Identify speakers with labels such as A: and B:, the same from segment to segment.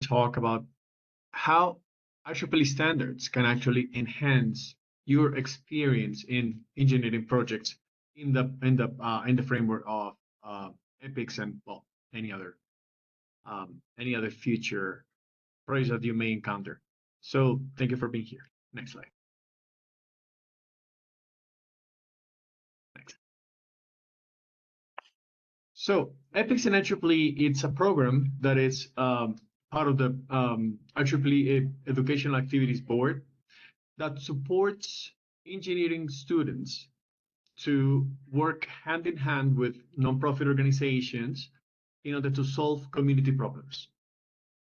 A: talk about how IEEE standards can actually enhance your experience in engineering projects in the framework of EPICS and well any other future projects that you may encounter. So thank you for being here. Next slide. Next. So EPICS and IEEE, it's a program that is part of the IEEE Educational Activities Board that supports engineering students to work hand in hand with nonprofit organizations in order to solve community problems.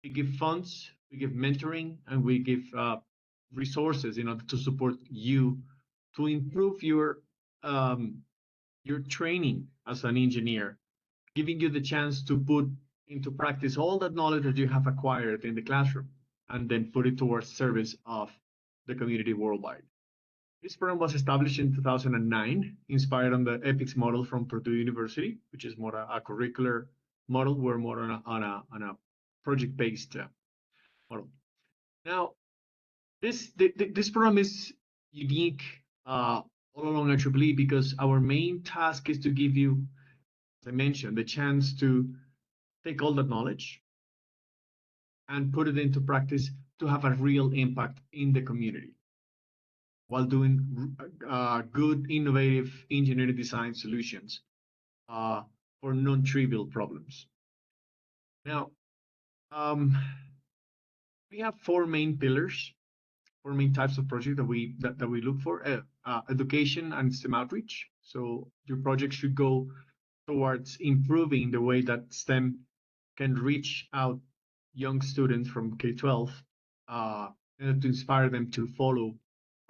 A: We give funds, we give mentoring, and we give resources in order to support you to improve your training as an engineer, giving you the chance to put into practice all that knowledge that you have acquired in the classroom and then put it towards service of the community worldwide. This program was established in 2009, inspired on the EPICS model from Purdue University, which is more a curricular model. We're more on a project-based model. Now, this program is unique all along IEEE because our main task is to give you, as I mentioned, the chance to take all that knowledge and put it into practice to have a real impact in the community while doing good, innovative engineering design solutions for non-trivial problems. Now, we have four main pillars, four main types of projects that we look for: education and STEM outreach. So your project should go towards improving the way that STEM can reach out young students from K-12 and to inspire them to follow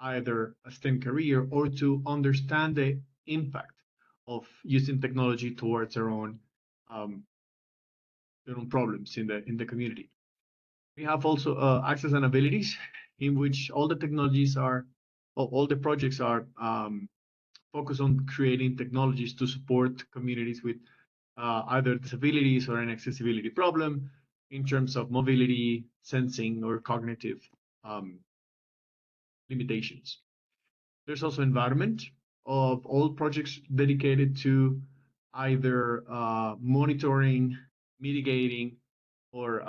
A: either a STEM career or to understand the impact of using technology towards their own problems in the community. We have also access and abilities, in which all the technologies are, all the projects are focused on creating technologies to support communities with either disabilities or an accessibility problem in terms of mobility, sensing, or cognitive limitations. There's also environment of all projects dedicated to either monitoring, mitigating, or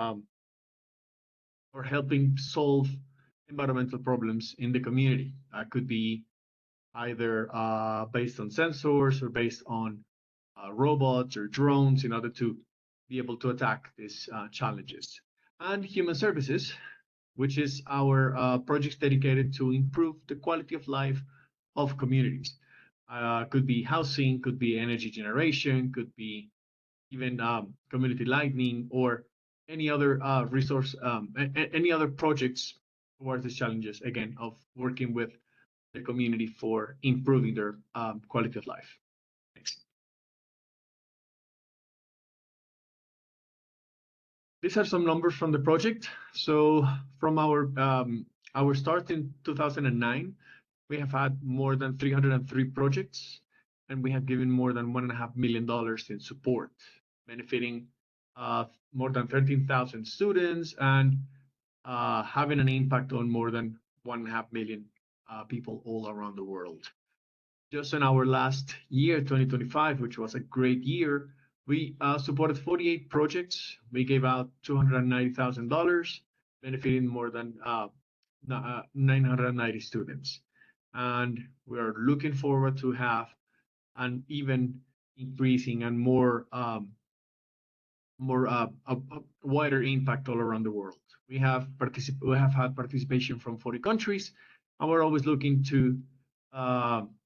A: helping solve environmental problems in the community. That could be either based on sensors or based on robots or drones in order to be able to attack these challenges. And human services, which is our projects dedicated to improve the quality of life of communities. Could be housing, could be energy generation, could be even community lighting or any other resource, any other projects towards these challenges, again, of working with the community for improving their quality of life. Next. These are some numbers from the project. So from our start in 2009, we have had more than 303 projects, and we have given more than $1.5 million in support, benefiting more than 13,000 students and having an impact on more than 1.5 million people all around the world. Just in our last year, 2025, which was a great year, we supported 48 projects. We gave out $290,000, benefiting more than 990 students. And we are looking forward to have an even increasing and more wider impact all around the world. We have had participation from 40 countries, and we're always looking to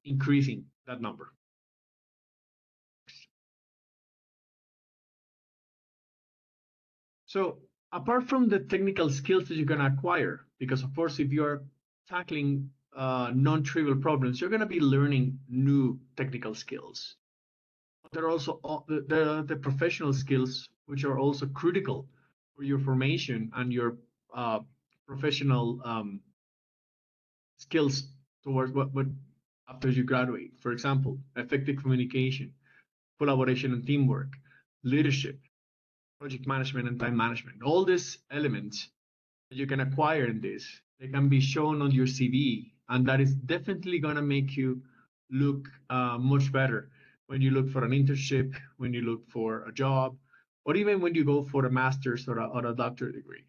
A: increasing that number. So apart from the technical skills that you're going to acquire, because of course, if you're tackling non-trivial problems, you're going to be learning new technical skills. But there are also the professional skills, which are also critical for your formation and your professional skills towards what after you graduate. For example, effective communication, collaboration and teamwork, leadership, project management, and time management. All these elements that you can acquire in this, they can be shown on your CV, and that is definitely going to make you look much better when you look for an internship, when you look for a job, or even when you go for a master's or a doctorate degree.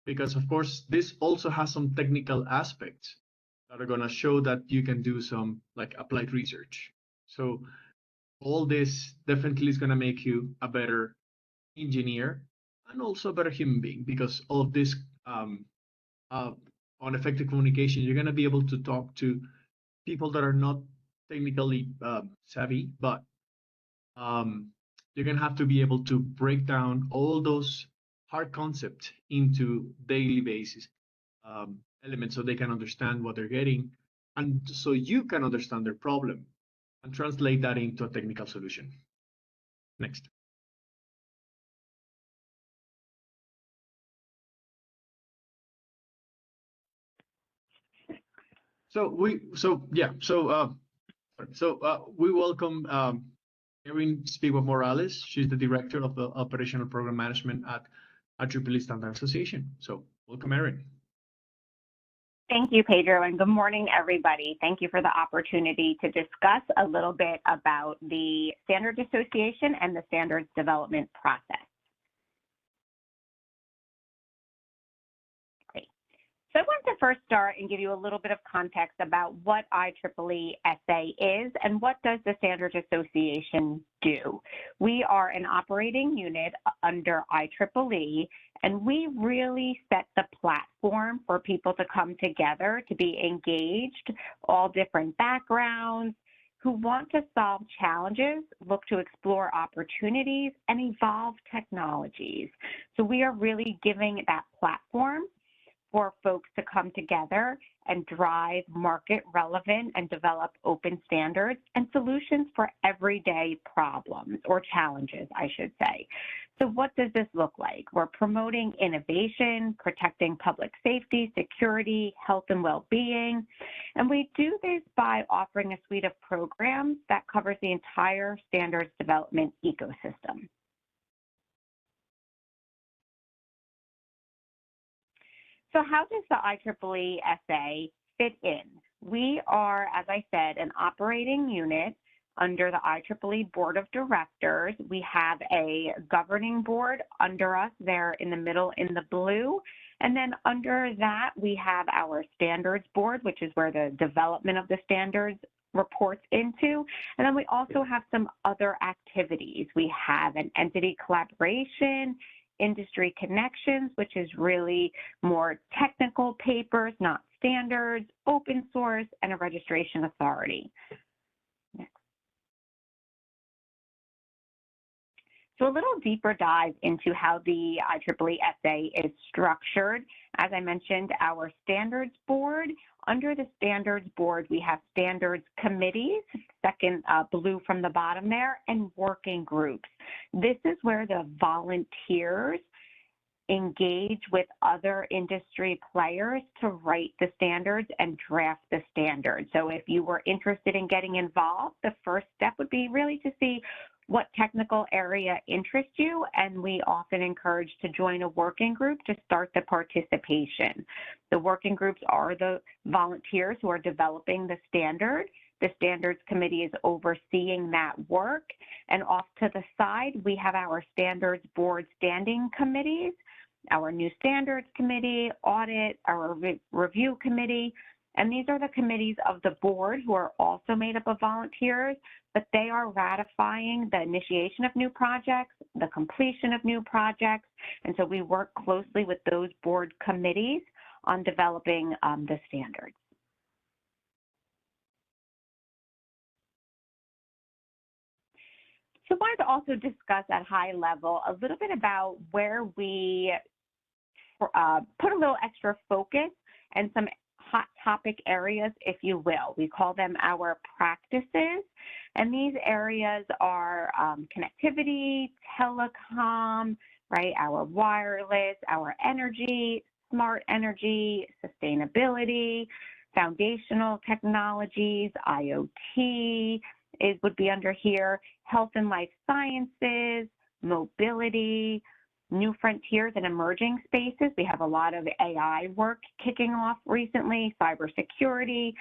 A: Because of course, this also has some technical aspects that are going to show that you can do some like applied research. So all this definitely is going to make you a better engineer and also a better human being, because all of this uh, on effective communication, you're going to be able to talk to people that are not technically savvy, but um, you're going to have to be able to break down all those hard concepts into daily basis elements so they can understand what they're getting, and so you can understand their problem and translate that into a technical solution. Next. We welcome Erin Spigua Morales. She's the director of the operational program management at IEEE Standard Association. So welcome, Erin.
B: Thank you, Pedro, and good morning, everybody. Thank you for the opportunity to discuss a little bit about the Standards Association and the standards development process. Great. So I want to first start and give you a little bit of context about what IEEE SA is and what does the Standards Association do. We are an operating unit under IEEE, and we really set the platform for people to come together, to be engaged, all different backgrounds, who want to solve challenges, look to explore opportunities, and evolve technologies. So we are really giving that platform for folks to come together and drive market relevant and develop open standards and solutions for everyday problems or challenges, I should say. So what does this look like? We're promoting innovation, protecting public safety, security, health and well-being, and we do this by offering a suite of programs that covers the entire standards development ecosystem. So how does the IEEE SA fit in? We are, as I said, an operating unit under the IEEE Board of Directors. We have a governing board under us there in the middle in the blue. And then under that, we have our standards board, which is where the development of the standards reports into. And then we also have some other activities. We have an entity collaboration, industry connections, which is really more technical papers, not standards, open source, and a registration authority. Next. So a little deeper dive into how the IEEE SA is structured. As I mentioned, our standards board, under the standards board, we have standards committees, second blue from the bottom there, and working groups. This is where the volunteers engage with other industry players to write the standards and draft the standards. So if you were interested in getting involved, the first step would be really to see what technical area interests you, and we often encourage to join a working group to start the participation. The working groups are the volunteers who are developing the standard. The standards committee is overseeing that work, and off to the side, we have our standards board standing committees, our new standards committee, audit, our review committee, and these are the committees of the board who are also made up of volunteers, but they are ratifying the initiation of new projects, the completion of new projects, and so we work closely with those board committees on developing the standards. So I wanted to also discuss at high level a little bit about where we put a little extra focus and some hot topic areas, if you will. We call them our practices, and these areas are connectivity, telecom, right, our wireless, our energy, smart energy, sustainability, foundational technologies, IoT would be under here, health and life sciences, mobility, new frontiers and emerging spaces. We have a lot of AI work kicking off recently, cybersecurity,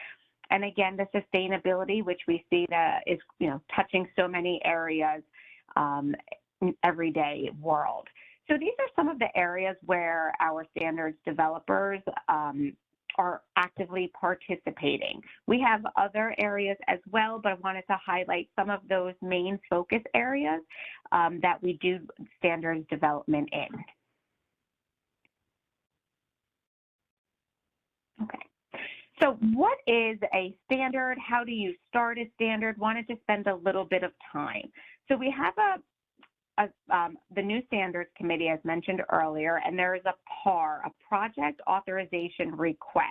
B: and again, the sustainability, which we see that is, touching so many areas in everyday world. So these are some of the areas where our standards developers are actively participating. We have other areas as well, but I wanted to highlight some of those main focus areas that we do standards development in. Okay. So what is a standard? How do you start a standard? Wanted to spend a little bit of time. So we have the new standards committee, as mentioned earlier, and there is a PAR, a project authorization request.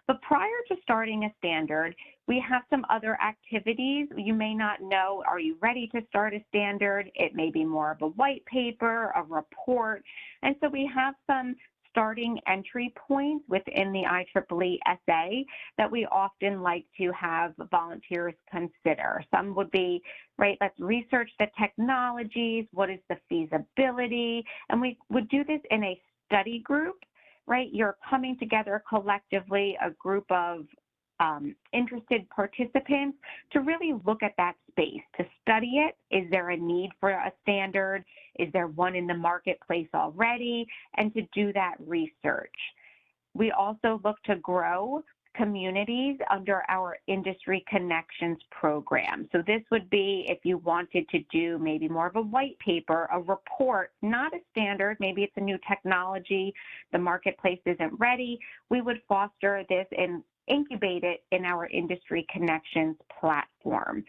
B: But prior to starting a standard, we have some other activities. You may not know, are you ready to start a standard? It may be more of a white paper, a report. And so we have some starting entry points within the IEEE SA that we often like to have volunteers consider. Some would be, right, let's research the technologies, what is the feasibility, and we would do this in a study group, right? You're coming together collectively, a group of interested participants to really look at that space, to study it. Is there a need for a standard? Is there one in the marketplace already? And to do that research. We also look to grow communities under our Industry Connections program. So this would be if you wanted to do maybe more of a white paper, a report, not a standard, maybe it's a new technology, the marketplace isn't ready, we would foster this and incubate it in our Industry Connections platform.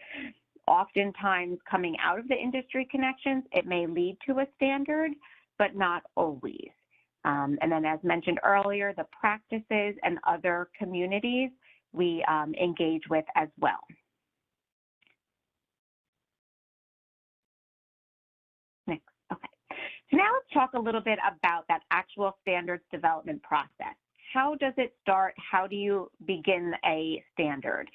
B: Oftentimes coming out of the Industry Connections, it may lead to a standard, but not always. And then as mentioned earlier, the practices and other communities we engage with as well. Next, okay. So now let's talk a little bit about that actual standards development process. How does it start? How do you begin a standard?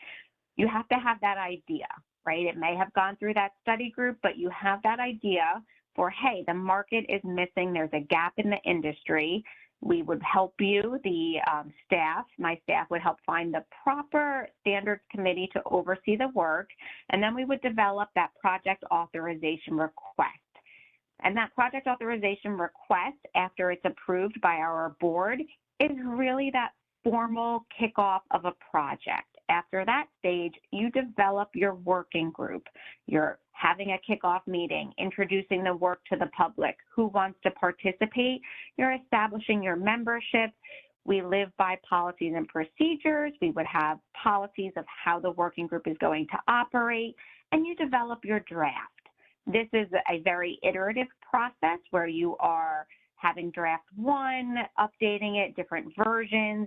B: You have to have that idea, right? It may have gone through that study group, but you have that idea for, hey, the market is missing, there's a gap in the industry. We would help you, the staff, my staff would help find the proper standards committee to oversee the work, and then we would develop that project authorization request. And that project authorization request, after it's approved by our board, is really that formal kickoff of a project. After that stage, you develop your working group. You're having a kickoff meeting, introducing the work to the public. Who wants to participate? You're establishing your membership. We live by policies and procedures. We would have policies of how the working group is going to operate, and you develop your draft. This is a very iterative process where you are having draft one, updating it, different versions,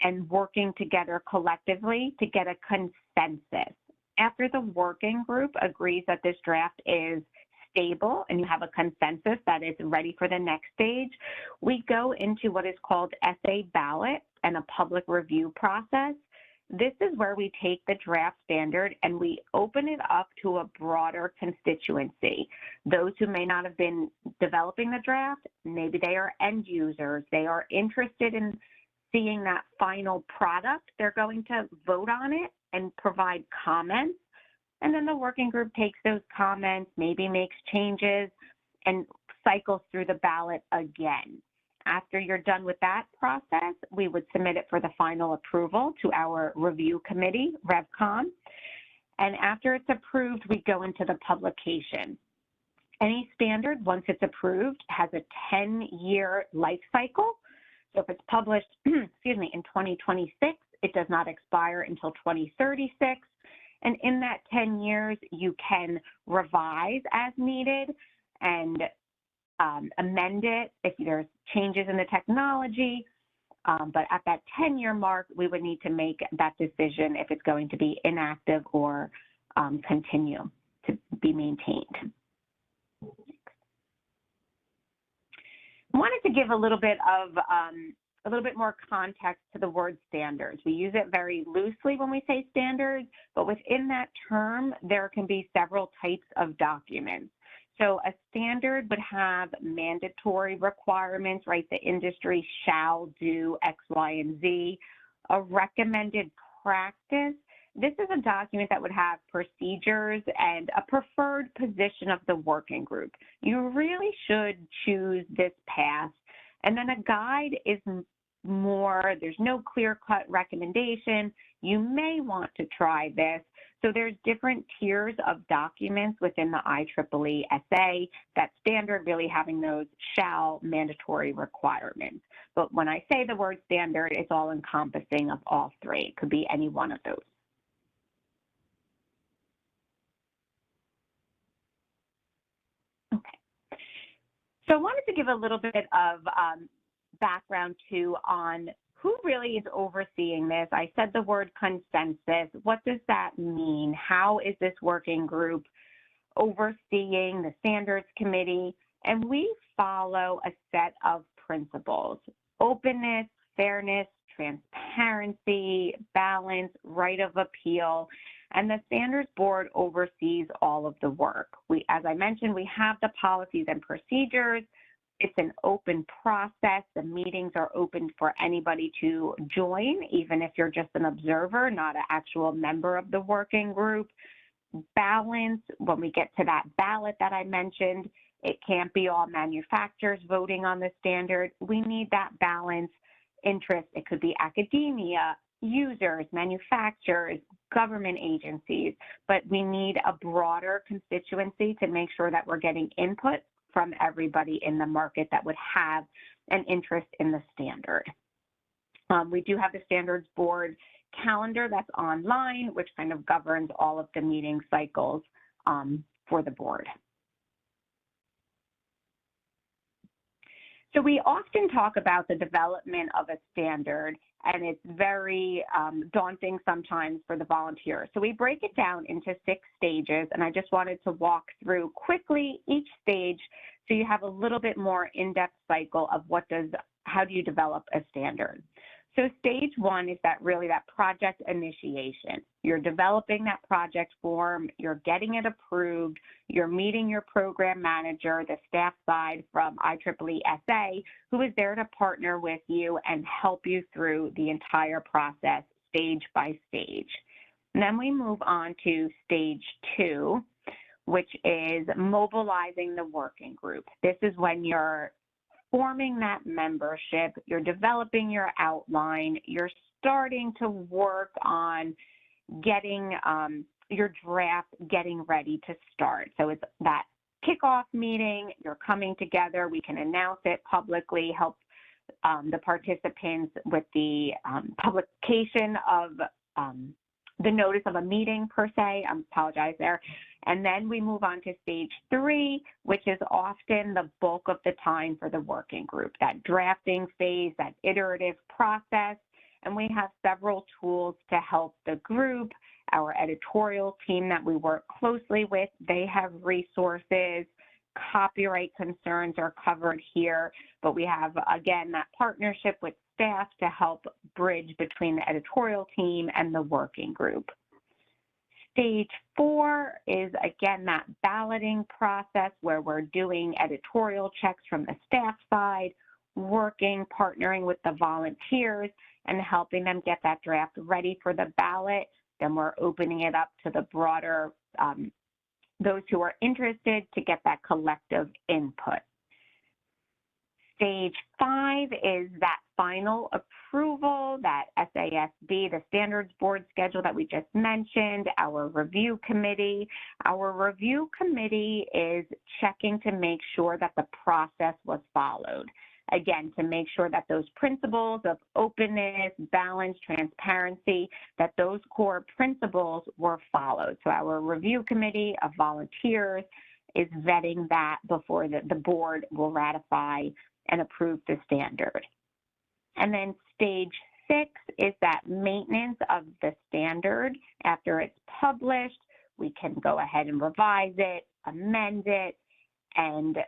B: and working together collectively to get a consensus. After the working group agrees that this draft is stable and you have a consensus that is ready for the next stage, we go into what is called SA ballot and a public review process. This is where we take the draft standard and we open it up to a broader constituency. Those who may not have been developing the draft, maybe they are end users, they are interested in seeing that final product, they're going to vote on it and provide comments. And then the working group takes those comments, maybe makes changes, and cycles through the ballot again. After you're done with that process, we would submit it for the final approval to our review committee, RevCom. And after it's approved, we go into the publication. Any standard, once it's approved, has a 10-year life cycle. So if it's published, excuse me, in 2026, it does not expire until 2036. And in that 10 years, you can revise as needed and amend it if there's changes in the technology. But at that 10-year mark, we would need to make that decision if it's going to be inactive or continue to be maintained. I wanted to give a little bit more context to the word standards. We use it very loosely when we say standards, but within that term, there can be several types of documents. So a standard would have mandatory requirements, right? The industry shall do X, Y, and Z. A recommended practice, this is a document that would have procedures and a preferred position of the working group. You really should choose this path. And then a guide is more, there's no clear-cut recommendation. You may want to try this. So there's different tiers of documents within the IEEE SA. That standard really having those shall mandatory requirements. But when I say the word standard, it's all encompassing of all three. It could be any one of those. Okay. So I wanted to give a little bit of background too on who really is overseeing this. I said the word consensus. What does that mean? How is this working group overseeing the standards committee? And we follow a set of principles: openness, fairness, transparency, balance, right of appeal. And the standards board oversees all of the work. As I mentioned, we have the policies and procedures. It's an open process. The meetings are open for anybody to join, even if you're just an observer, not an actual member of the working group. Balance, when we get to that ballot that I mentioned, it can't be all manufacturers voting on the standard. We need that balance. Interest, it could be academia, users, manufacturers, government agencies, but we need a broader constituency to make sure that we're getting input from everybody in the market that would have an interest in the standard. We do have the standards board calendar that's online, which kind of governs all of the meeting cycles for the board. So we often talk about the development of a standard, and it's very daunting sometimes for the volunteers. So we break it down into 6 stages, and I just wanted to walk through quickly each stage so you have a little bit more in-depth cycle of how do you develop a standard. So stage 1 is that project initiation. You're developing that project form, you're getting it approved, you're meeting your program manager, the staff side from IEEE SA, who is there to partner with you and help you through the entire process, stage by stage. And then we move on to stage 2, which is mobilizing the working group. This is when you're forming that membership, you're developing your outline, you're starting to work on getting your draft getting ready to start. So it's that kickoff meeting, you're coming together, we can announce it publicly, help the participants with the publication of the notice of a meeting per se. I apologize there. And then we move on to stage 3, which is often the bulk of the time for the working group, that drafting phase, that iterative process. And we have several tools to help the group. Our editorial team that we work closely with, they have resources. Copyright concerns are covered here, but we have, again, that partnership with staff to help bridge between the editorial team and the working group. Stage 4 is, again, that balloting process where we're doing editorial checks from the staff side, partnering with the volunteers and helping them get that draft ready for the ballot. Then we're opening it up to the broader, those who are interested to get that collective input. Stage 5 is that final approval, that SASB, the standards board schedule that we just mentioned, our review committee. Our review committee is checking to make sure that the process was followed. Again, to make sure that those principles of openness, balance, transparency, that those core principles were followed. So our review committee of volunteers is vetting that before the board will ratify and approve the standard. And then stage 6 is that maintenance of the standard. After it's published, we can go ahead and revise it, amend it, and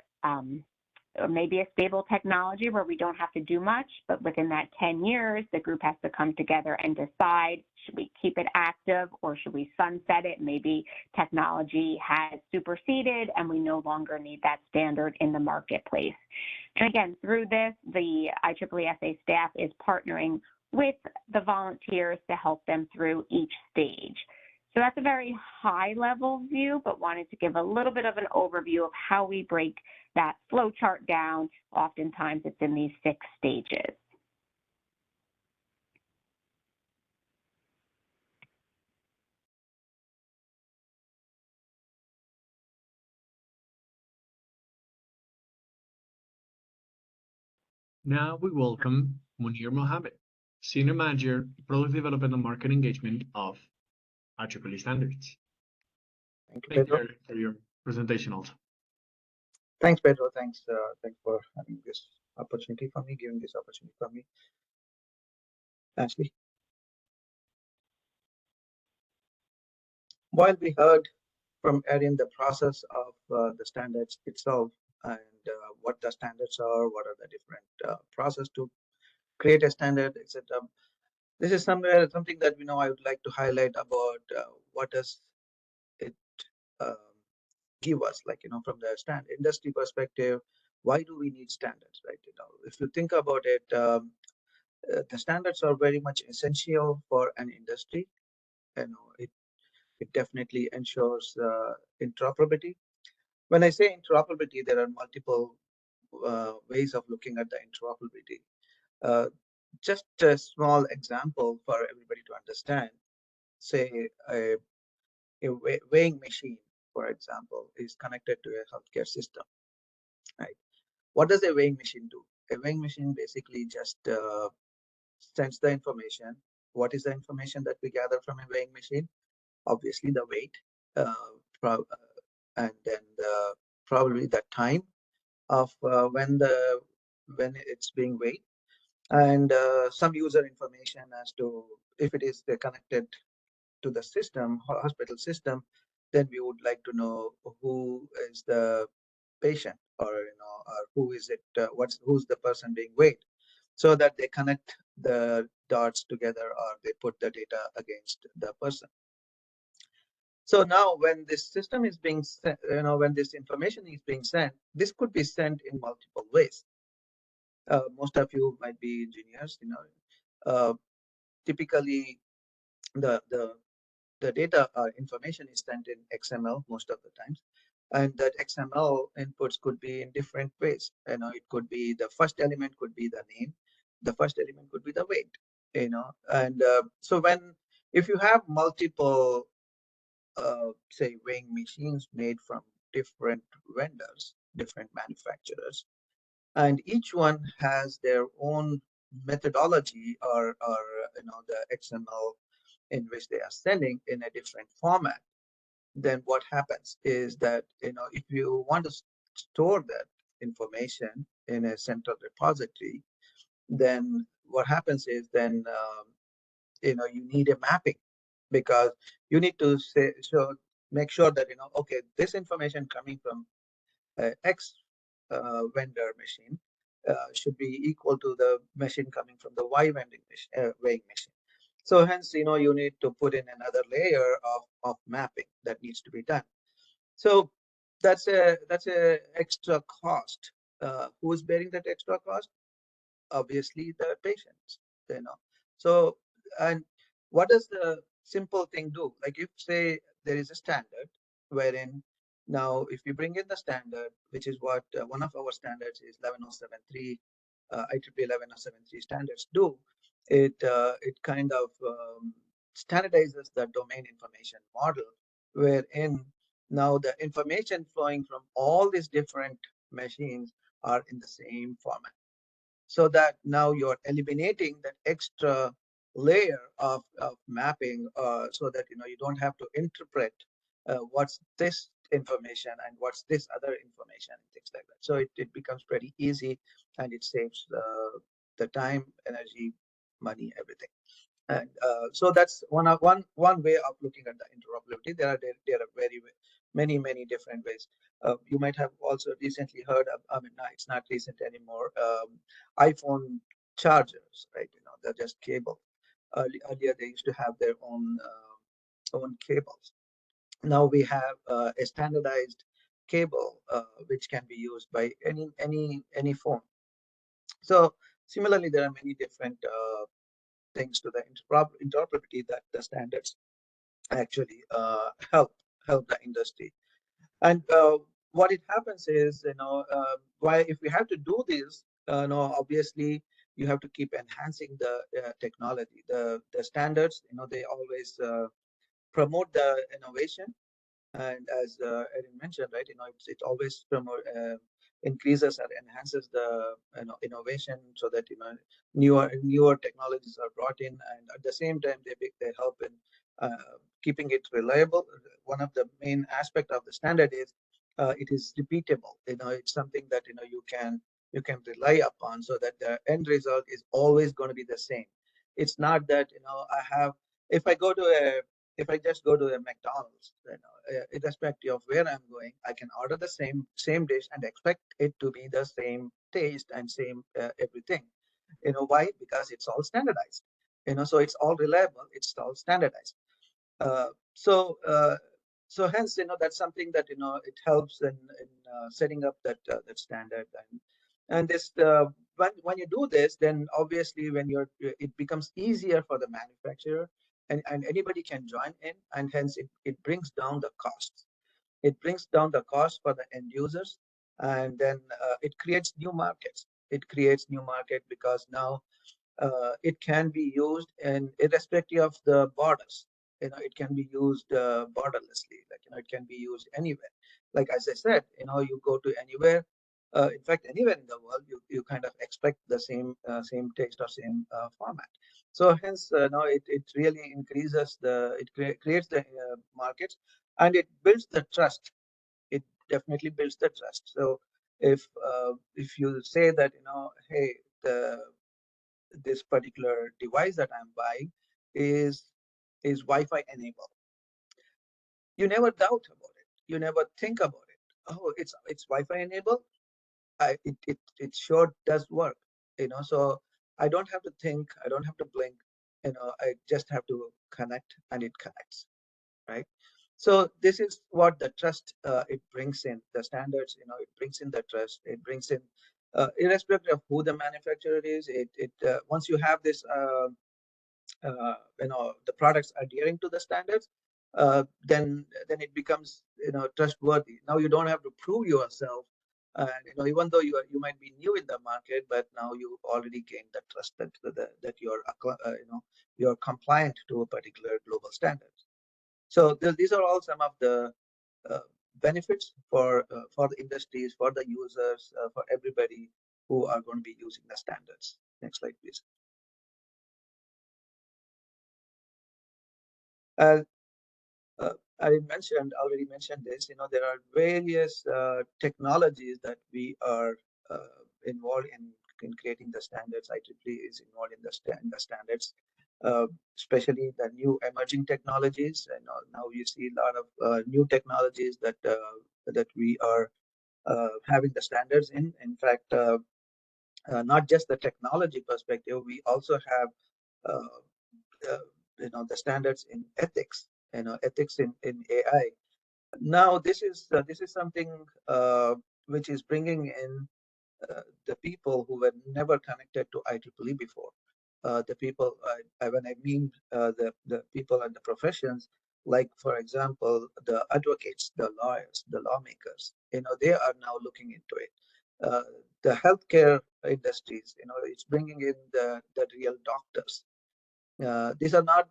B: or maybe a stable technology where we don't have to do much, but within that 10 years, the group has to come together and decide, should we keep it active or should we sunset it? Maybe technology has superseded and we no longer need that standard in the marketplace. And again, through this, the IEEE staff is partnering with the volunteers to help them through each stage. So that's a very high level view, but wanted to give a little bit of an overview of how we break that flow chart down. Oftentimes it's in these 6 stages.
A: Now we welcome Munir Mohammed, Senior Manager, Product Development and Market Engagement of IEEE Standards.
C: Thank you,
A: Thank
C: Pedro.
A: you for your presentation also.
C: Thanks, Pedro. Thanks for having this opportunity for me, giving this opportunity for me. Ashley. While we heard from Erin the process of the standards itself and what the standards are, what are the different process to create a standard, etc. This is something that I would like to highlight about what does it give us, like from the industry perspective. Why do we need standards, right? If you think about it, the standards are very much essential for an industry. It definitely ensures interoperability. When I say interoperability, there are multiple ways of looking at the interoperability. Just a small example for everybody to understand. Say a weighing machine, for example, is connected to a healthcare system, right? What does a weighing machine do? A weighing machine basically just sends the information. What is the information that we gather from a weighing machine? Obviously the weight, and then probably the time of when it's being weighed, and some user information as to if it is connected to the system, hospital system, then we would like to know who is the patient, or or who is it, who's the person being weighed, so that they connect the dots together, or they put the data against the person. So now when this system is being sent, when this information is being sent, this could be sent in multiple ways. Most of you might be engineers, typically the data or information is sent in XML most of the times. And that XML inputs could be in different ways. It could be the first element could be the name, the first element could be the weight, and so if you have multiple say weighing machines made from different vendors, different manufacturers, and each one has their own methodology, or the XML in which they are sending in a different format, then what happens is that if you want to store that information in a central repository, then what happens is then you need a mapping, because you need to make sure that okay, this information coming from X vendor machine should be equal to the machine coming from the Y weighing machine. So hence you need to put in another layer of mapping that needs to be done. So that's a extra cost. Who's bearing that extra cost? Obviously the patients. So, and what does the simple thing do? Like if say there is a standard wherein now if we bring in the standard, which is what one of our standards is 11073, IEEE 11073 standards do, it kind of standardizes the domain information model, wherein now the information flowing from all these different machines are in the same format, so that now you're eliminating that extra layer of mapping, so that you don't have to interpret what's this information and what's this other information and things like that. So it becomes pretty easy, and it saves the time, energy, money, everything. And so that's one way of looking at the interoperability. There are very many different ways. You might have also recently heard of, I mean, no, it's not recent anymore. iPhone chargers, right? They're just cable. Earlier they used to have their own cables. Now we have a standardized cable which can be used by any phone. So similarly, there are many different things to the interoperability that the standards actually help the industry. And what it happens is, why if we have to do this, obviously you have to keep enhancing the technology, the standards. They always promote the innovation, and as Erin mentioned, right, it always increases or enhances the innovation, so that newer technologies are brought in, and at the same time they help in keeping it reliable. One of the main aspect of the standard is it is repeatable. It's something that you can rely upon, so that the end result is always going to be the same. It's not that I have if I go to a if I just go to a McDonald's, irrespective of where I'm going, I can order the same dish and expect it to be the same taste and same everything. Why? Because it's all standardized. So it's all reliable. It's all standardized. Uh, so uh, so hence, that's something that it helps in setting up that standard. And this when you do this, then obviously it becomes easier for the manufacturer, and anybody can join in, and hence it brings down the costs. It brings down the cost for the end users, and then it creates new markets. It creates new market because now it can be used, and irrespective of the borders. It can be used borderlessly. Like it can be used anywhere. Like as I said, you go to anywhere. In fact, anywhere in the world, you kind of expect the same text or same format. So hence, now it really increases creates the markets, and it builds the trust. It definitely builds the trust. So if you say that hey, this particular device that I'm buying is Wi-Fi enabled, you never doubt about it. You never think about it. Oh, it's Wi-Fi enabled. It sure does work. So I don't have to think. I don't have to blink. I just have to connect, and it connects, right? So this is what the trust it brings in. The standards, it brings in the trust. It brings in, irrespective of who the manufacturer is. It once you have this the products adhering to the standards, then it becomes trustworthy. Now you don't have to prove yourself, and even though you might be new in the market, but now you already gained the trust that you're compliant to a particular global standards. So these are all some of the uh, benefits for the industries, for the users, for everybody who are going to be using the standards. Next slide, please. Uh, I already mentioned this. There are various technologies that we are involved in creating the standards. IEEE is involved in the standards, uh, especially the new emerging technologies. And now you see a lot of new technologies that we are having the standards in. In fact, not just the technology perspective, we also have uh, uh, the standards in ethics. Ethics in AI. Now this is something which is bringing in the people who were never connected to IEEE before. The people, when I mean the people and the professions, like for example, the advocates, the lawyers, the lawmakers, they are now looking into it. The healthcare industries, it's bringing in the real doctors. These are not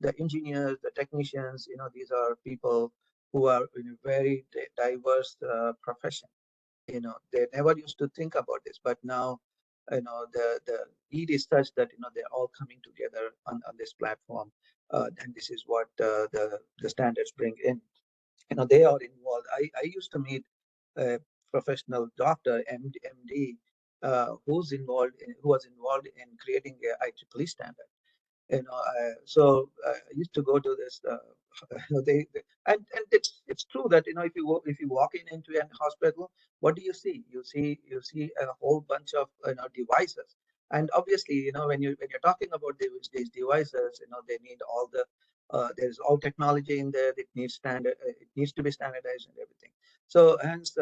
C: the engineers, the technicians. These are people who are in a very diverse profession. They never used to think about this, but now the need is such that they're all coming together on this platform, and this is what the standards bring in. They are involved. I used to meet a professional doctor, MD, who was involved in creating a IEEE standard. So I used to go to this. And it's true that if you walk into a hospital, what do you see? You see a whole bunch of devices, and obviously when you're talking about these devices, they need all the there's all technology in there. It needs to be standardized and everything. So hence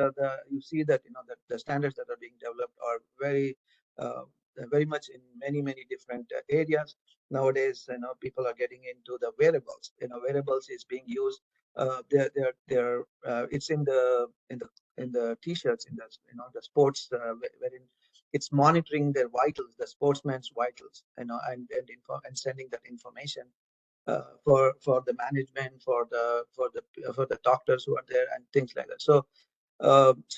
C: you see that that the standards that are being developed are uh, very much in many different areas. Nowadays people are getting into the wearables. Wearables is being used. They're It's in the t-shirts, in the sports, wherein it's monitoring their vitals, the sportsman's vitals, and sending that information for the management, for the doctors who are there, and things like that. So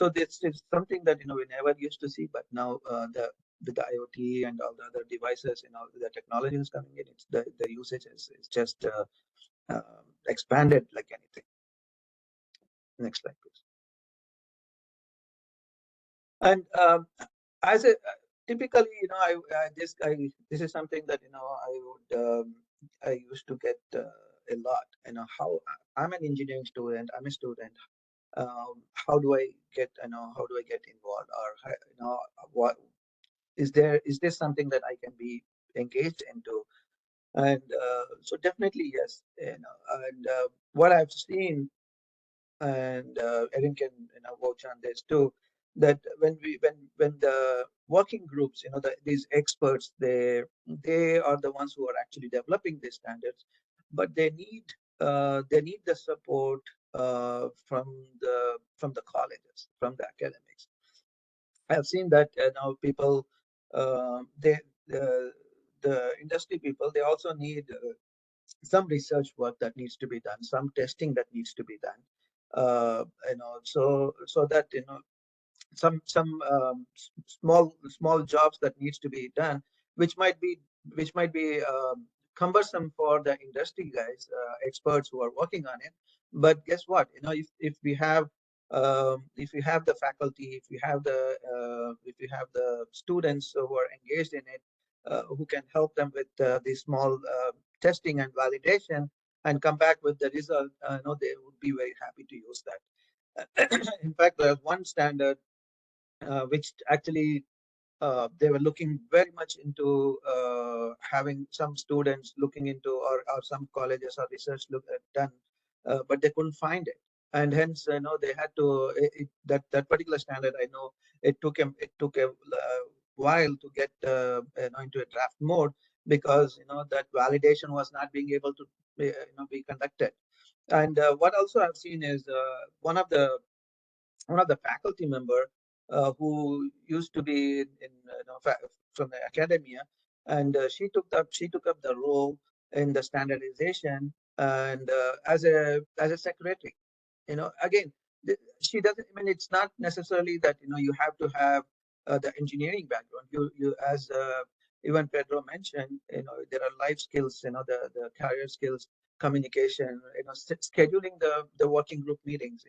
C: this is something that we never used to see, but now the with the IoT and all the other devices, the technology is coming in. It's the usage is just expanded like anything. Next slide, please. And as a typically, this is something that I used to get a lot. How I'm an engineering student, I'm a student. How do I get involved, or what is this something that I can be engaged into? And so definitely yes. And what I've seen, and Erin can vouch on this too, that when the working groups, these experts, they are the ones who are actually developing these standards, but they need the support from the colleges, from the academics. I have seen that now people, they the industry people, they also need some research work that needs to be done, some testing that needs to be done, so that some small jobs that needs to be done, which might be cumbersome for the industry guys, experts who are working on it. But guess what? If we have the faculty, if we have the students who are engaged in it, who can help them with the small testing and validation, and come back with the result, they would be very happy to use that. In fact, there's one standard which actually they were looking very much into, having some students looking into, or some colleges or research done, but they couldn't find it, and hence they had to that particular standard. I know it took a while to get into a draft mode, because that validation was not being able to be conducted. And what also I've seen is one of the faculty member who used to be from the academia, and she took up the role in the standardization, and as a secretary. Again, she doesn't. I mean, it's not necessarily that you have to have the engineering background. You as even Pedro mentioned, there are life skills. The career skills, communication. Scheduling the working group meetings.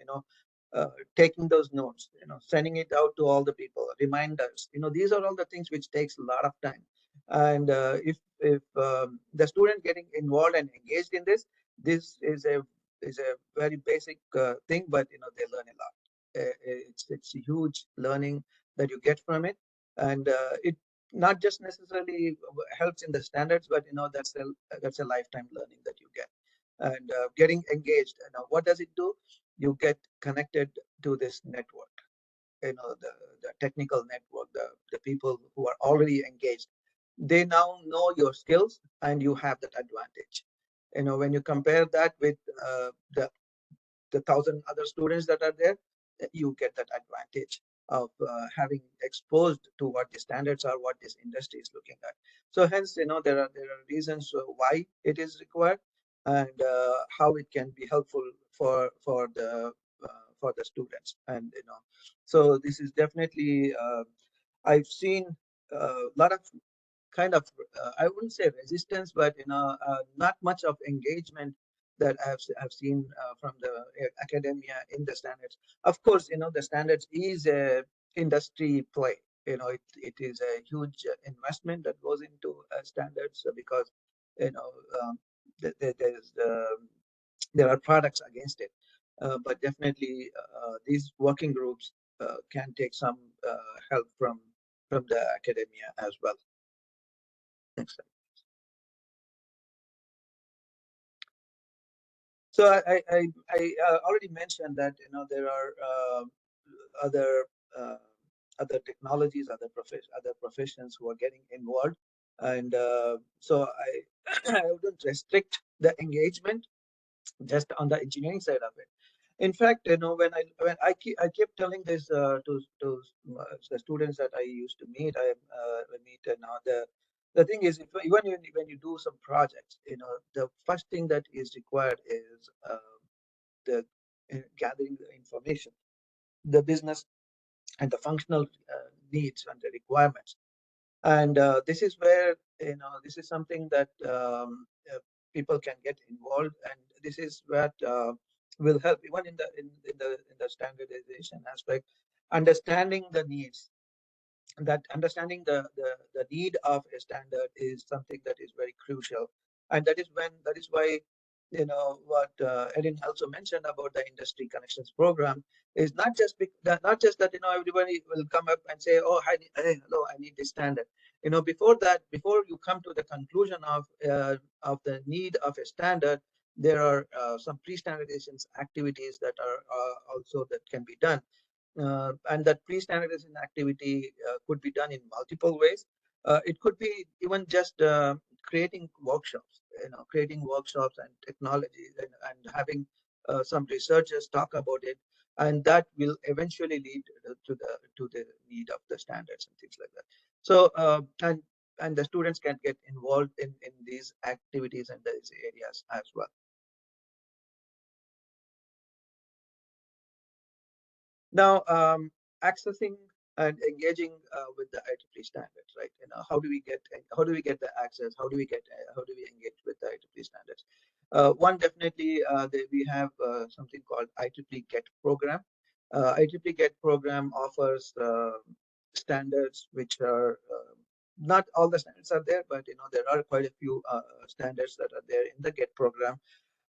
C: Taking those notes, sending it out to all the people, reminders. These are all the things which takes a lot of time. And if the student getting involved and engaged in this is a very basic thing, but they learn a lot. It's a huge learning that you get from it, and it not just necessarily helps in the standards, but that's a lifetime learning that you get. And getting engaged. What does it do? You get connected to this network. The technical network, the people who are already engaged. They now know your skills, and you have that advantage. When you compare that with the thousand other students that are there, you get that advantage of having exposed to what the standards are, what this industry is looking at. So hence, there are reasons why it is required, and how it can be helpful for the students. And so this is definitely, I've seen a lot of kind of, I wouldn't say resistance, but not much of engagement that I've seen from the academia in the standards. Of course, the standards is a industry play. it is a huge investment that goes into standards because um, there's there are products against it. But definitely these working groups can take some help from the academia as well. Next slide. So I already mentioned that there are other uh, other technologies, other professions who are getting involved, and so I wouldn't restrict the engagement just on the engineering side of it. In fact, when I keep telling this to the students that I used to meet, I meet now the thing is, even when you do some projects, the first thing that is required is the gathering the information, the business and the functional needs and the requirements. And this is where this is something that people can get involved, and this is what will help even in the standardization aspect, understanding the needs, that understanding the need of a standard is something that is very crucial. And that is why what Erin also mentioned about the industry connections program is not just that everybody will come up and say, oh, hey, hello, I need this standard. Before that, before you come to the conclusion of the need of a standard, there are some pre-standardization activities that are also that can be done, and that pre-standardization activity could be done in multiple ways. It could be even just creating workshops, creating workshops and technology, and having some researchers talk about it, and that will eventually lead to the need of the standards and things like that. So and the students can get involved in these activities and these areas as well. Now, accessing and engaging with the IEEE standards, right? How do we get the access? How do we engage with the IEEE standards? One, definitely, we have something called IEEE GET program. IEEE GET program offers standards which are not all the standards are there, but there are quite a few standards that are there in the GET program,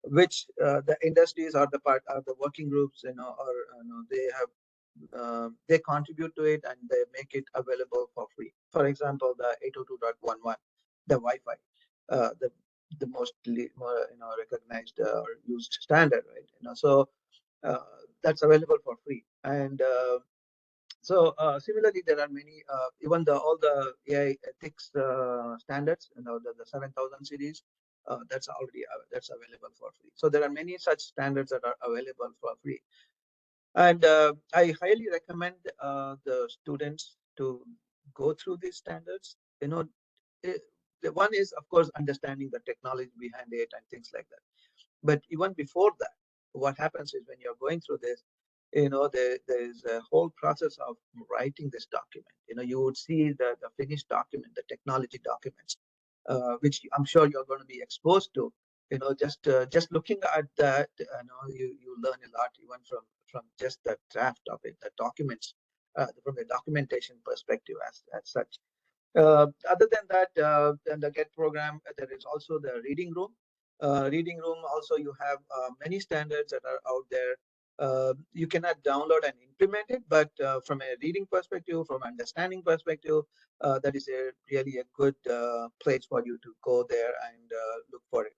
C: which the industries or the working groups, or they have they contribute to it and they make it available for free. For example, the 802.11, the Wi-Fi, the mostly recognized or used standard, right? So that's available for free. And so similarly, there are many, even all the AI ethics standards, the 7000 series, that's available for free. So there are many such standards that are available for free. And I highly recommend the students to go through these standards. It, the one is, of course, understanding the technology behind it and things like that. But even before that, what happens is when you're going through this, there's a whole process of writing this document. You would see the finished document, the technology documents, which I'm sure you're going to be exposed to. Just looking at that, you learn a lot even from just the draft of it, the documents, from the documentation perspective as such. Other than that, in the GET program, there is also the reading room. Reading room also, you have many standards that are out there. You cannot download and implement it, but from a reading perspective, from understanding perspective, that is really a good place for you to go there and look for it.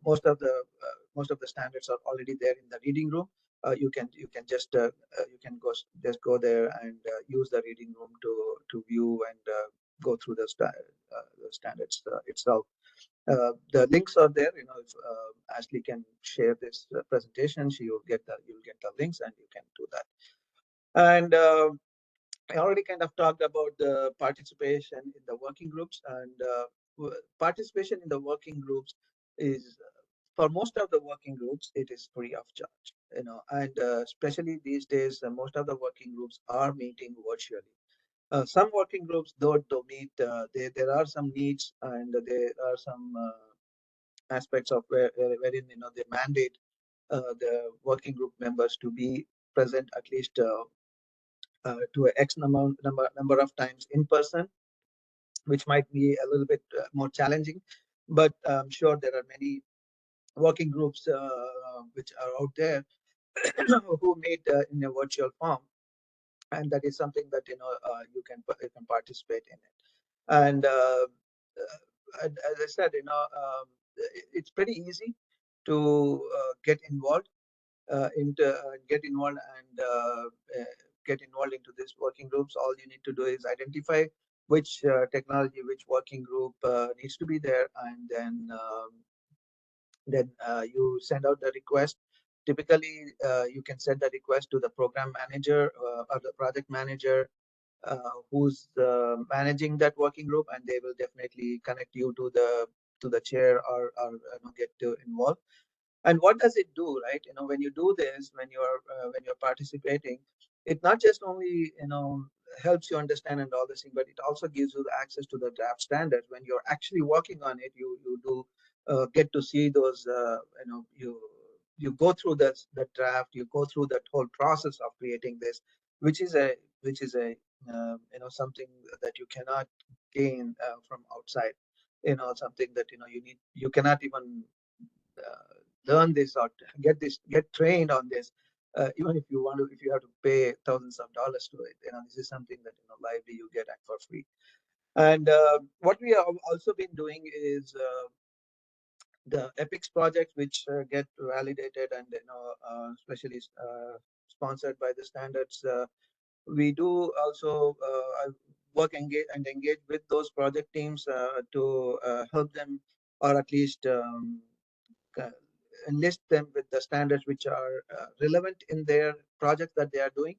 C: Most of the standards are already there in the reading room. You can just go there and use the reading room to view and go through the standards itself. The links are there. If Ashley can share this presentation, you'll get the links and you can do that. And I already kind of talked about the participation in the working groups, and participation in the working groups is for most of the working groups, it is free of charge. And especially these days, most of the working groups are meeting virtually. Some working groups don't meet. There are some needs, and there are some aspects of wherein they mandate the working group members to be present at least to a X number of times in person, which might be a little bit more challenging. But I'm sure there are many working groups which are out there who meet in a virtual form, and that is something that you can participate in it. And as I said, it's pretty easy to get involved get involved into these working groups. All you need to do is identify which technology, which working group needs to be there, and then you send out the request. Typically, you can send the request to the program manager or the project manager who's managing that working group, and they will definitely connect you to the chair or get to involve. And what does it do, right? When you do this, when you're participating, it not just only helps you understand and all this thing, but it also gives you the access to the draft standards. When you're actually working on it, you do get to see those. You go through the draft, you go through that whole process of creating this, which is a something that you cannot gain from outside. Something that you cannot even learn this or get trained on this, even if you have to pay thousands of dollars to it. This is something that Lively you get for free. And what we have also been doing is the EPICS projects, which get validated and especially sponsored by the standards. We do also engage with those project teams to help them, or at least enlist them with the standards which are relevant in their project that they are doing,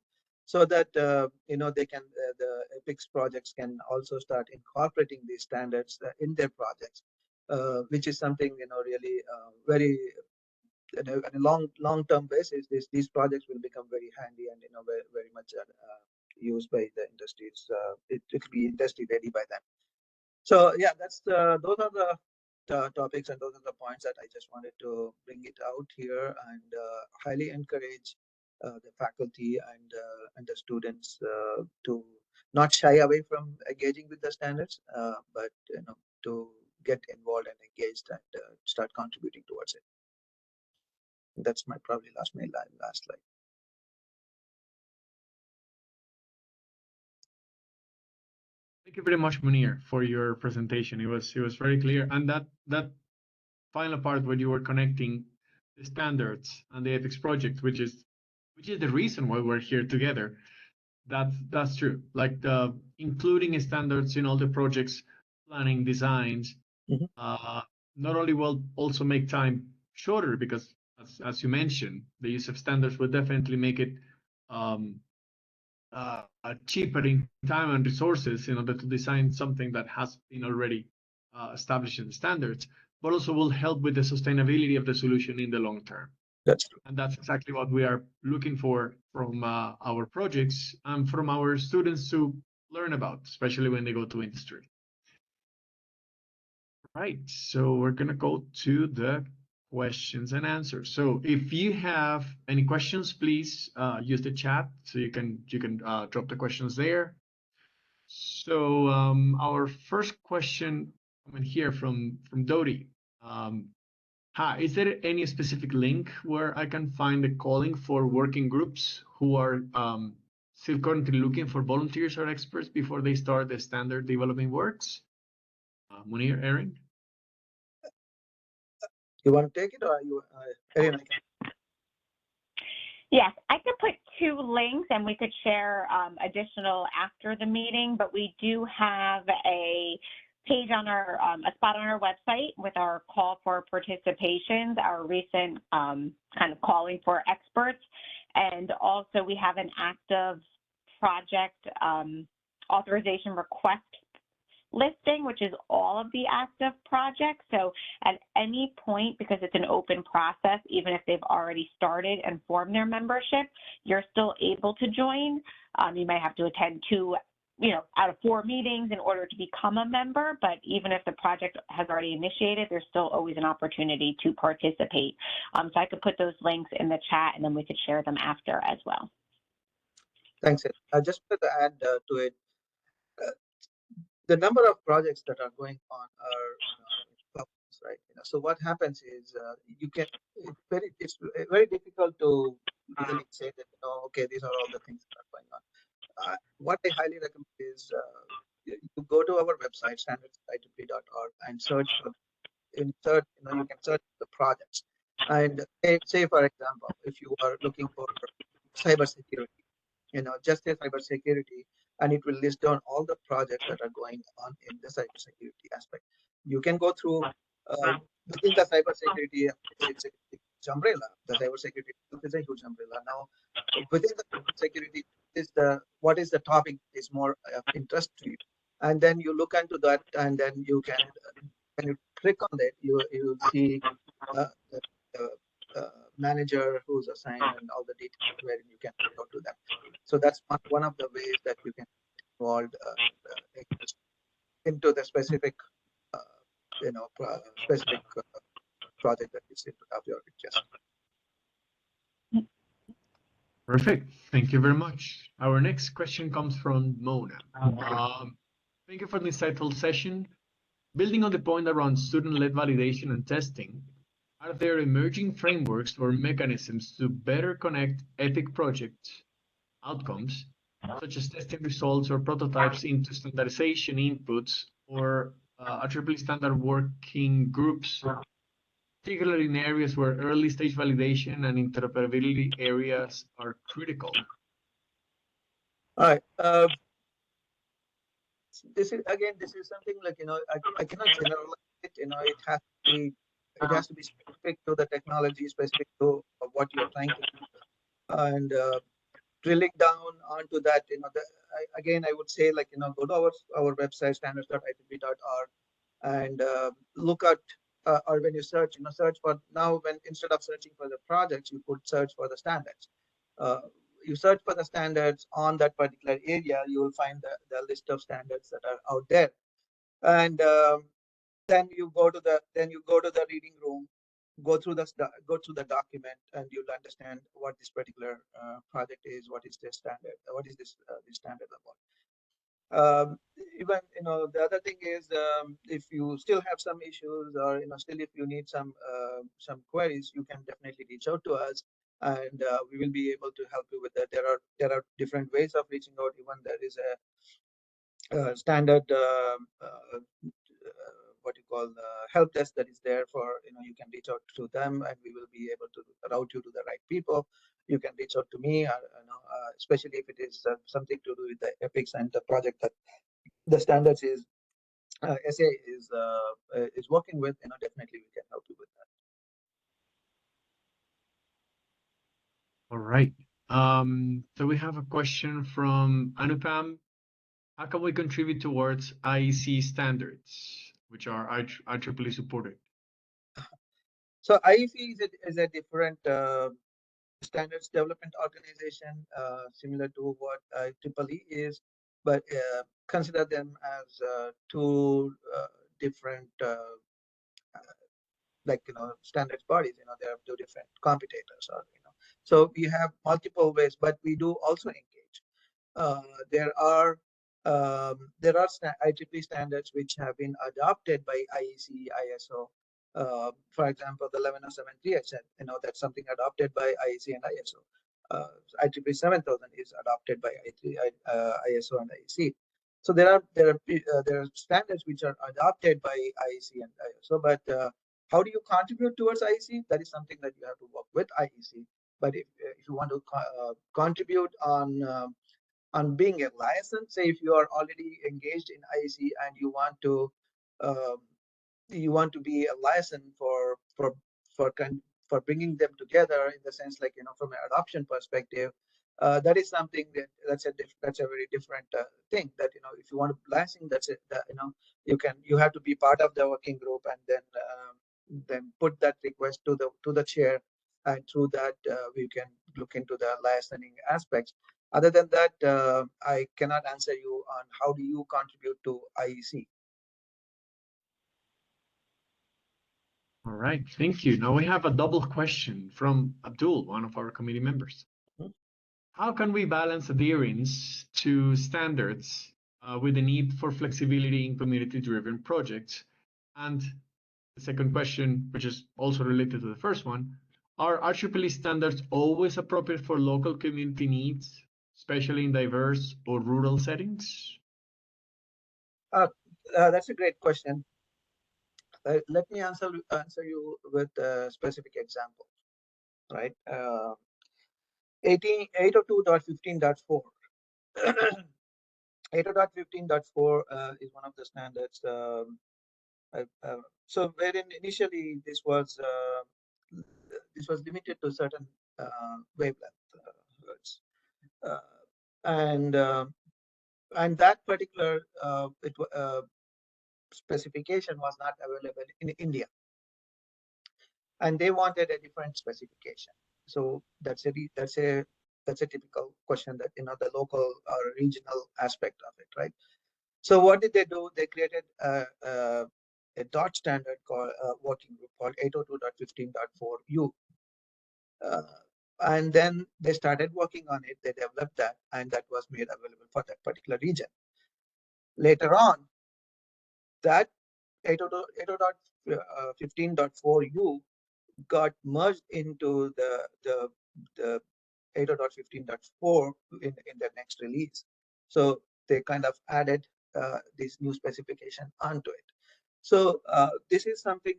C: so that they can the EPICS projects can also start incorporating these standards in their projects, which is something really very at a long-term basis. These projects will become very handy and very, very much used by the industries. It will be industry ready by then. So yeah, those are the topics, and those are the points that I just wanted to bring it out here, and highly encourage the faculty and the students to not shy away from engaging with the standards, but to get involved and engaged and start contributing towards it. That's my last slide.
A: Thank you very much, Munir, for your presentation. It was very clear, and that final part where you were connecting the standards and the ethics project, which is the reason why we're here together. That's true. Like the including standards in all the projects, planning, designs, not only will also make time shorter, because as you mentioned, the use of standards will definitely make it cheaper in time and resources in order to design something that has been already established in the standards, but also will help with the sustainability of the solution in the long term.
C: That's true.
A: And that's exactly what we are looking for from our projects and from our students to learn about, especially when they go to industry. Right, so we're gonna go to the questions and answers. So if you have any questions, please use the chat so you can drop the questions there. So our first question coming here from Dodi. Hi, is there any specific link where I can find the calling for working groups who are still currently looking for volunteers or experts before they start the standard developing works? Munir, Erin?
C: You want to take it, or you, Erin?
B: Yes, I could put two links and we could share additional after the meeting, but we do have a page on our, a spot on our website with our call for participations, our recent kind of calling for experts. And also we have an active project authorization request listing, which is all of the active projects. So at any point, because it's an open process, even if they've already started and formed their membership, you're still able to join. You might have to attend 2 out of 4 meetings in order to become a member, but even if the project has already initiated, there's still always an opportunity to participate. So I could put those links in the chat and then we could share them after as well.
C: Thanks, Ed. I just wanted to add to it. The number of projects that are going on are right. So what happens is you can it's very difficult to really say that okay, these are all the things that are going on. What I highly recommend is you go to our website standards.IEEE.org and search for insert. You can search the projects and say for example, if you are looking for cybersecurity, just say cybersecurity, and it will list down all the projects that are going on in the cybersecurity aspect. You can go through within the cybersecurity, it's a huge umbrella. The cybersecurity is a huge umbrella. Now, within the security, what is the topic is more of interest to you, and then you look into that, and then you can when you click on it, you will see the manager who's assigned and all the details where you can go to them. So that's one of the ways that you can involve into the specific, specific project that is of your interest.
A: Perfect. Thank you very much. Our next question comes from Mona. Thank you for the insightful session. Building on the point around student-led validation and testing, are there emerging frameworks or mechanisms to better connect EPIC project outcomes, such as testing results or prototypes, into standardization inputs or IEEE standard working groups, particularly in areas where early stage validation and interoperability areas are critical?
C: All right. This is something like I cannot generalize it. It has to be specific to the technology, specific to what you're trying to do, and drilling down onto that. I would say go to our website standards.IEEE.org and look at or when you search search for now, when instead of searching for the projects, you could search for the standards. You search for the standards on that particular area, you will find the list of standards that are out there, and then you go to the reading room, go through the document, and you'll understand what this particular project is, what is the standard, what is this standard about. Even the other thing is if you still have some issues, or still if you need some queries, you can definitely reach out to us, and we will be able to help you with that. There are different ways of reaching out. Even there is a standard what you call help desk that is there for you can reach out to them, and we will be able to route you to the right people. You can reach out to me, especially if it is something to do with the EPICS and the project that the standards is SA is working with. Definitely we can help you with that.
A: All right. So we have a question from Anupam. How can we contribute towards IEC standards, which are IEEE supported?
C: So IEC is a different standards development organization, similar to what IEEE is, but consider them as two different standards bodies. They are two different competitors, or so we have multiple ways, but we do also engage. There are IEEE standards which have been adopted by IEC, ISO. For example, the 11073, that's something adopted by IEC and ISO. IEEE 7000 is adopted by ISO and IEC. So there are standards which are adopted by IEC and ISO, but how do you contribute towards IEC? That is something that you have to work with IEC. But if you want to contribute on being a license, say if you are already engaged in IEC and you want to be a license for bringing them together, in the sense from an adoption perspective, that is something that's a very different thing. That if you want to license, that's it. You have to be part of the working group, and then put that request to the chair, and through that we can look into the licensing aspects. Other than that, I cannot answer you on how do you contribute to IEC.
A: All right, thank you. Now we have a double question from Abdul, one of our committee members. how can we balance adherence to standards with the need for flexibility in community-driven projects? And the second question, which is also related to the first one, are IEEE standards always appropriate for local community needs, especially in diverse or rural settings?
C: That's a great question. Let me answer you with a specific example, right? 802.15.4. 802.15.4 is one of the standards. So wherein initially this was limited to certain wavelength hertz, and that particular specification was not available in India, and they wanted a different specification. So that's a typical question that the local or regional aspect of it, right? So what did they do? They created a dot standard called working group called 802.15.4U. And then they started working on it. They developed that, and that was made available for that particular region. Later on, that 802.15.4U got merged into the 802.15.4 in the next release. So they kind of added this new specification onto it. So this is something,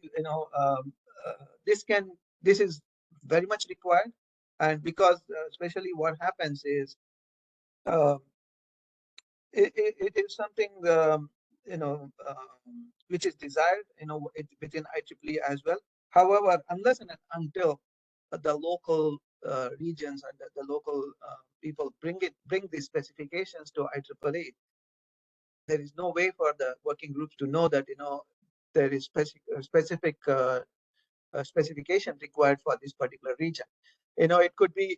C: this is very much required, and because especially what happens is it is something which is desired within IEEE as well. However, unless and until the local regions and the local people bring these specifications to IEEE, there is no way for the working groups to know that there is specific specification required for this particular region. It could be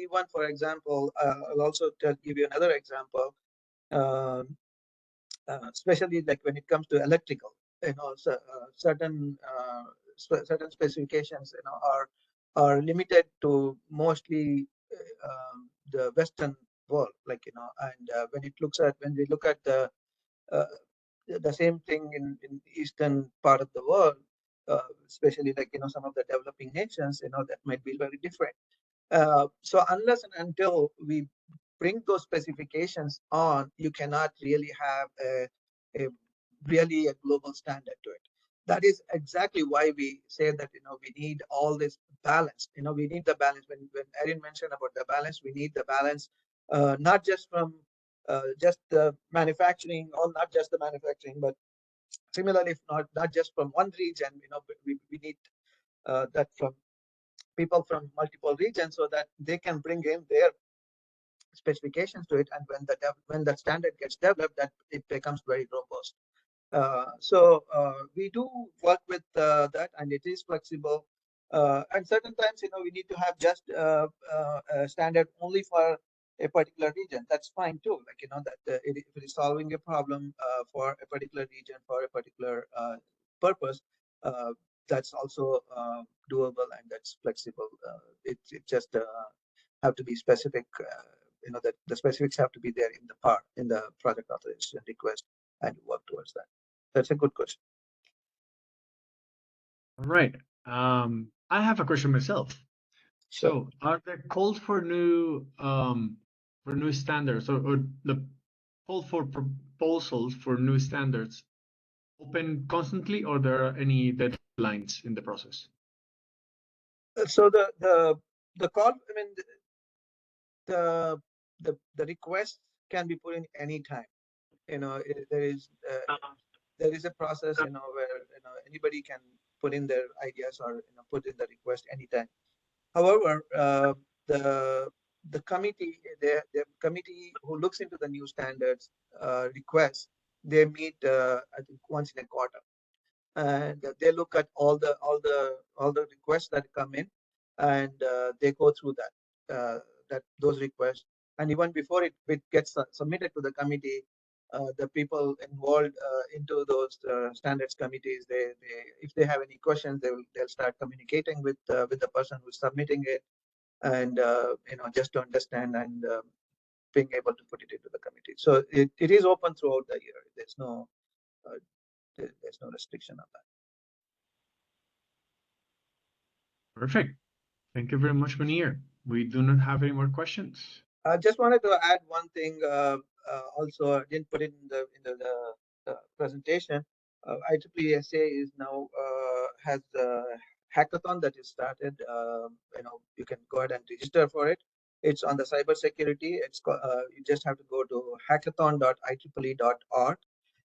C: one, for example. I'll also give you another example. Especially like when it comes to electrical, certain specifications, are limited to mostly the Western world, and when we look at uh, the same thing in eastern part of the world, especially some of the developing nations, that might be very different. So unless and until we bring those specifications on, you cannot really have a really a global standard to it. That is exactly why we say that we need all this balance. We need the balance. When Erin mentioned about the balance, we need the balance, not just from just the manufacturing, or not just the manufacturing, but similarly, if not just from one region. We need that from people from multiple regions, so that they can bring in their specifications to it, and when the standard gets developed, that it becomes very robust. So we do work with that, and it is flexible. And certain times, we need to have just a standard only for a particular region. That's fine too. That if it is solving a problem for a particular region, for a particular purpose, that's also doable, and that's flexible. It just have to be specific. That the specifics have to be there in the project authorization request, and work towards that. That's a good question.
A: All right. I have a question myself.
C: Sure.
A: So, are there calls for new standards, or the call for proposals for new standards open constantly, or there are any deadlines in the process?
C: So the call, I mean, the request can be put in any time. There is a process, where anybody can put in their ideas, or put in the request anytime. However, the committee, the committee who looks into the new standards requests, they meet I think once in a quarter, and they look at all the requests that come in, and they go through those requests. And even before it gets submitted to the committee, the people involved into those standards committees, they if they have any questions, they'll start communicating with the person who's submitting it. and just to understand and being able to put it into the committee. So it is open throughout the year. There's no restriction on that.
A: Perfect. Thank you very much, Munir. We do not have any more questions.
C: I just wanted to add one thing. Also, I didn't put it in the presentation. IEEE SA is now has a hackathon that is started. You can go ahead and register for it. It's on the cybersecurity. You just have to go to hackathon.ieee.org,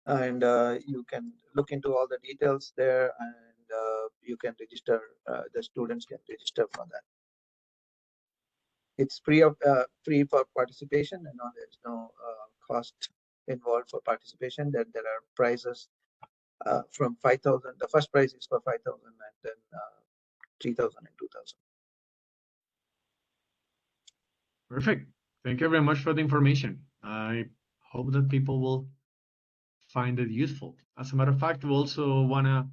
C: and you can look into all the details there, and you can register. The students can register for that. It's free for participation, and there's no cost involved for participation. There are prizes from 5,000. The first prize is for 5,000, and then 3,000 and 2,000.
A: Perfect. Thank you very much for the information. I hope that people will find it useful. As a matter of fact, we also want to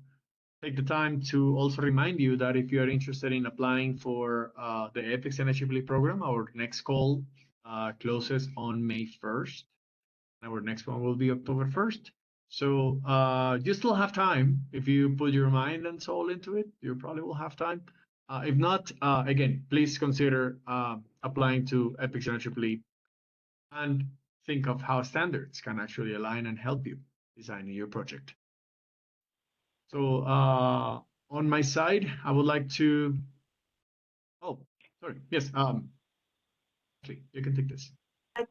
A: take the time to also remind you that if you are interested in applying for the EPICS and IEEE program, our next call closes on May 1st. Our next one will be October 1st. So you still have time. If you put your mind and soul into it, you probably will have time. If not, again, please consider applying to EPICS and IEEE and think of how standards can actually align and help you designing your project. So on my side, I would like to, oh, sorry, yes, you can take this.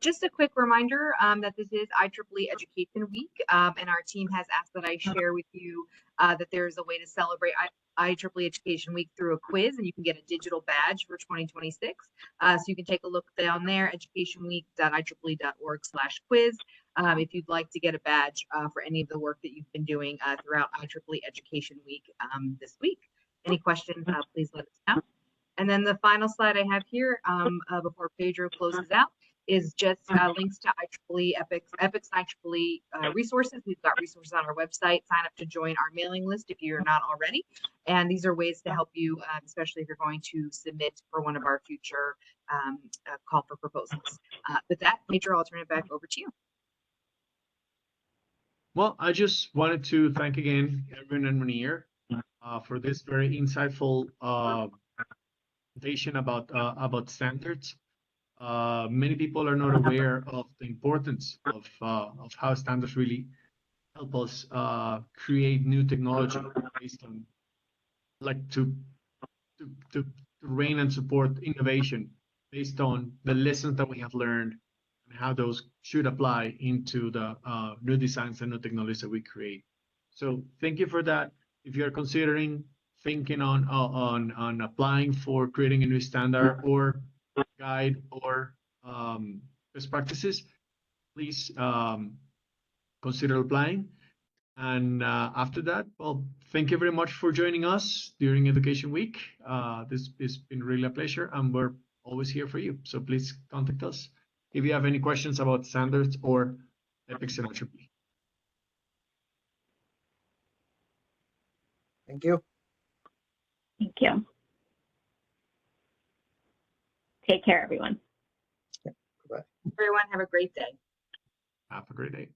D: Just a quick reminder that this is IEEE Education Week, and our team has asked that I share with you that there's a way to celebrate IEEE Education Week through a quiz, and you can get a digital badge for 2026. So you can take a look down there, educationweek.ieee.org/quiz, if you'd like to get a badge for any of the work that you've been doing throughout IEEE Education Week this week. Any questions, please let us know. And then the final slide I have here before Pedro closes out is just links to IEEE EPICS and IEEE resources. We've got resources on our website. Sign up to join our mailing list if you're not already. And these are ways to help you, especially if you're going to submit for one of our future call for proposals. With that, Pedro, I'll turn it back over to you.
A: Well, I just wanted to thank again Erwin and Munir for this very insightful presentation about standards. Many people are not aware of the importance of how standards really help us create new technology based on, like, to rein and support innovation based on the lessons that we have learned and how those should apply into the new designs and new technologies that we create. So thank you for that. If you're considering thinking on applying for creating a new standard or guide or best practices, please consider applying. And after that, well, thank you very much for joining us during Education Week. This has been really a pleasure, and we're always here for you. So please contact us if you have any questions about standards or EPICS and IEEE.
C: Thank you.
B: Thank you. Take care, everyone.
C: Bye.
D: Everyone, have a great day.
A: Have a great day.